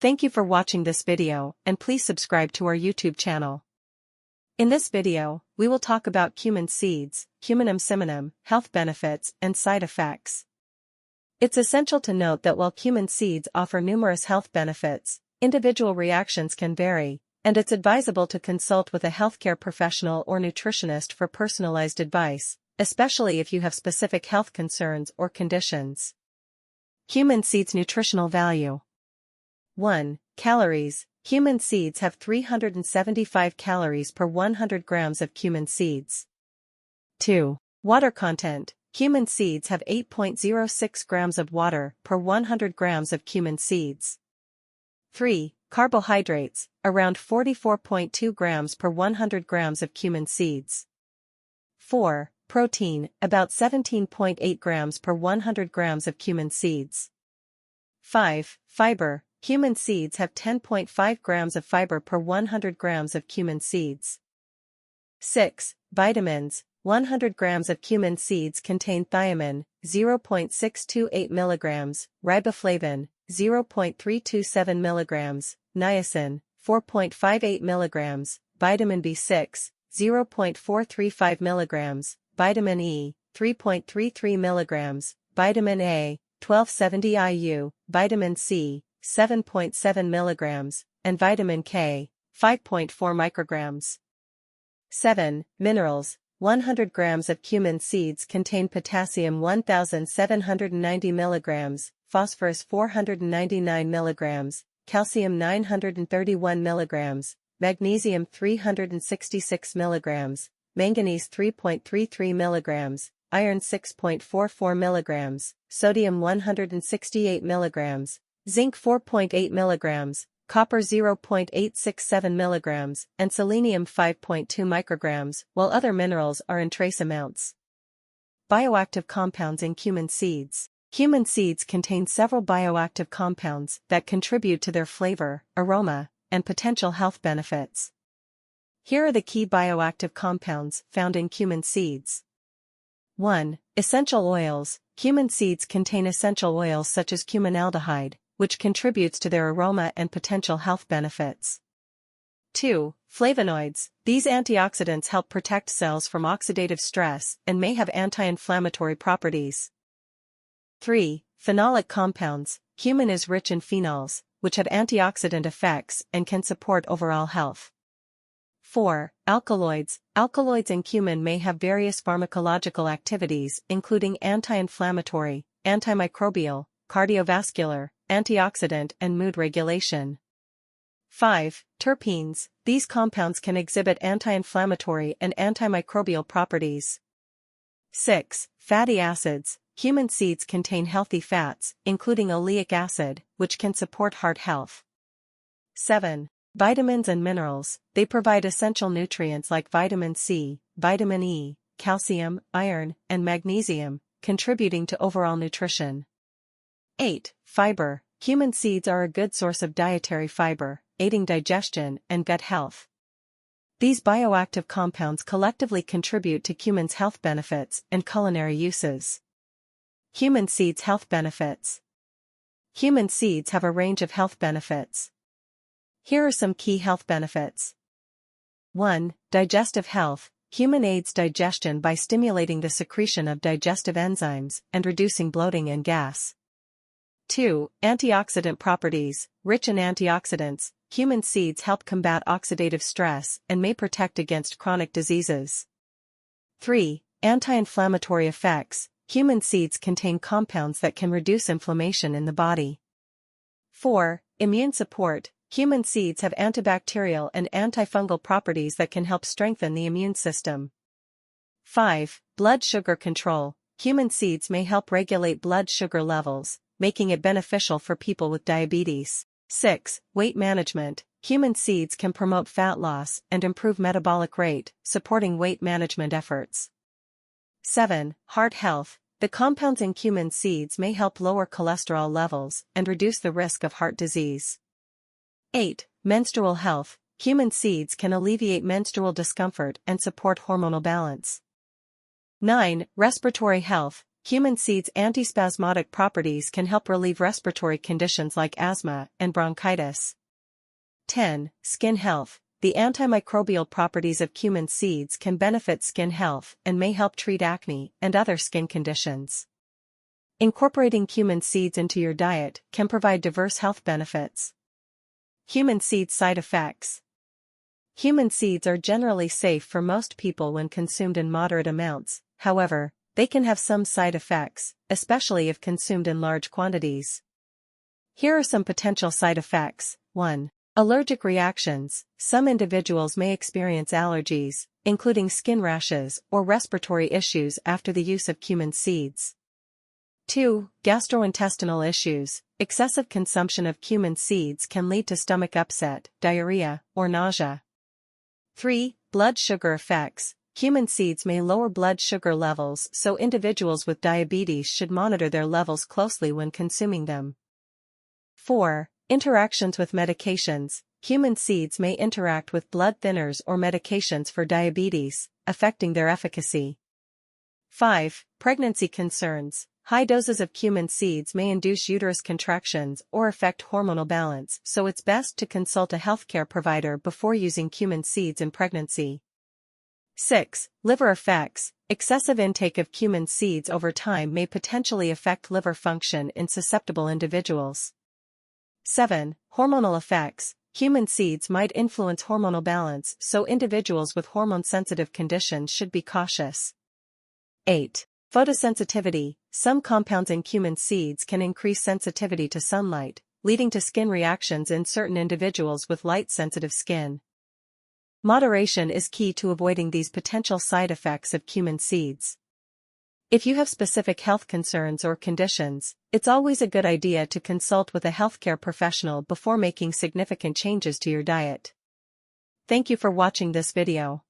Thank you for watching this video, and please subscribe to our YouTube channel. In this video, we will talk about cumin seeds, Cuminum cyminum, health benefits, and side effects. It's essential to note that while cumin seeds offer numerous health benefits, individual reactions can vary, and it's advisable to consult with a healthcare professional or nutritionist for personalized advice, especially if you have specific health concerns or conditions. Cumin seeds' nutritional value. 1. Calories. Cumin seeds have 375 calories per 100 grams of cumin seeds. 2. Water content. Cumin seeds have 8.06 grams of water per 100 grams of cumin seeds. 3. Carbohydrates, around 44.2 grams per 100 grams of cumin seeds. 4. Protein, about 17.8 grams per 100 grams of cumin seeds. 5. Fiber. Cumin seeds have 10.5 grams of fiber per 100 grams of cumin seeds. 6. Vitamins. 100 grams of cumin seeds contain thiamine, 0.628 mg, riboflavin, 0.327 mg, niacin, 4.58 mg, vitamin B6, 0.435 mg, vitamin E, 3.33 mg, vitamin A, 1270 IU, vitamin C, 7.7 mg, and vitamin K, 5.4 micrograms. 7. Minerals. 100 grams of cumin seeds contain potassium 1790 mg, phosphorus 499 mg, calcium 931 mg, magnesium 366 mg, manganese 3.33 mg, iron 6.44 mg, sodium 168 mg, zinc 4.8 mg, copper 0.867 mg, and selenium 5.2 micrograms, while other minerals are in trace amounts. Bioactive compounds in cumin seeds. Cumin seeds contain several bioactive compounds that contribute to their flavor, aroma, and potential health benefits. Here are the key bioactive compounds found in cumin seeds. 1. Essential oils. Cumin seeds contain essential oils such as cuminaldehyde, which contributes to their aroma and potential health benefits. 2. Flavonoids. These antioxidants help protect cells from oxidative stress and may have anti-inflammatory properties. 3. Phenolic compounds. Cumin is rich in phenols, which have antioxidant effects and can support overall health. 4. Alkaloids. Alkaloids in cumin may have various pharmacological activities including anti-inflammatory, antimicrobial, cardiovascular, antioxidant and mood regulation. 5. Terpenes. These compounds can exhibit anti-inflammatory and antimicrobial properties. 6. Fatty acids. Cumin seeds contain healthy fats, including oleic acid, which can support heart health. 7. Vitamins and minerals. They provide essential nutrients like vitamin C, vitamin E, calcium, iron, and magnesium, contributing to overall nutrition. 8. Fiber. Cumin seeds are a good source of dietary fiber, aiding digestion and gut health. These bioactive compounds collectively contribute to cumin's health benefits and culinary uses. Cumin seeds' health benefits. Cumin seeds have a range of health benefits. Here are some key health benefits. 1. Digestive health. Cumin aids digestion by stimulating the secretion of digestive enzymes and reducing bloating and gas. 2. Antioxidant properties. Rich in antioxidants, cumin seeds help combat oxidative stress and may protect against chronic diseases. 3. Anti-inflammatory effects. Cumin seeds contain compounds that can reduce inflammation in the body. 4. Immune support. Cumin seeds have antibacterial and antifungal properties that can help strengthen the immune system. 5. Blood sugar control. Cumin seeds may help regulate blood sugar levels, making it beneficial for people with diabetes. 6. Weight management. Cumin seeds can promote fat loss and improve metabolic rate, supporting weight management efforts. 7. Heart health. The compounds in cumin seeds may help lower cholesterol levels and reduce the risk of heart disease. 8. Menstrual health. Cumin seeds can alleviate menstrual discomfort and support hormonal balance. 9. Respiratory health. Cumin seeds' antispasmodic properties can help relieve respiratory conditions like asthma and bronchitis. 10. Skin health. The antimicrobial properties of cumin seeds can benefit skin health and may help treat acne and other skin conditions. Incorporating cumin seeds into your diet can provide diverse health benefits. Cumin seed side effects. Cumin seeds are generally safe for most people when consumed in moderate amounts, however, they can have some side effects, especially if consumed in large quantities. Here are some potential side effects. 1. Allergic reactions. Some individuals may experience allergies, including skin rashes or respiratory issues after the use of cumin seeds. 2. Gastrointestinal issues. Excessive consumption of cumin seeds can lead to stomach upset, diarrhea, or nausea. 3. Blood sugar effects. Cumin seeds may lower blood sugar levels, so individuals with diabetes should monitor their levels closely when consuming them. 4. Interactions with medications. Cumin seeds may interact with blood thinners or medications for diabetes, affecting their efficacy. 5. Pregnancy concerns. High doses of cumin seeds may induce uterus contractions or affect hormonal balance, so it's best to consult a healthcare provider before using cumin seeds in pregnancy. 6. Liver effects. Excessive intake of cumin seeds over time may potentially affect liver function in susceptible individuals. 7. Hormonal effects. Cumin seeds might influence hormonal balance, so individuals with hormone-sensitive conditions should be cautious. 8. Photosensitivity. Some compounds in cumin seeds can increase sensitivity to sunlight, leading to skin reactions in certain individuals with light-sensitive skin. Moderation is key to avoiding these potential side effects of cumin seeds. If you have specific health concerns or conditions, it's always a good idea to consult with a healthcare professional before making significant changes to your diet. Thank you for watching this video.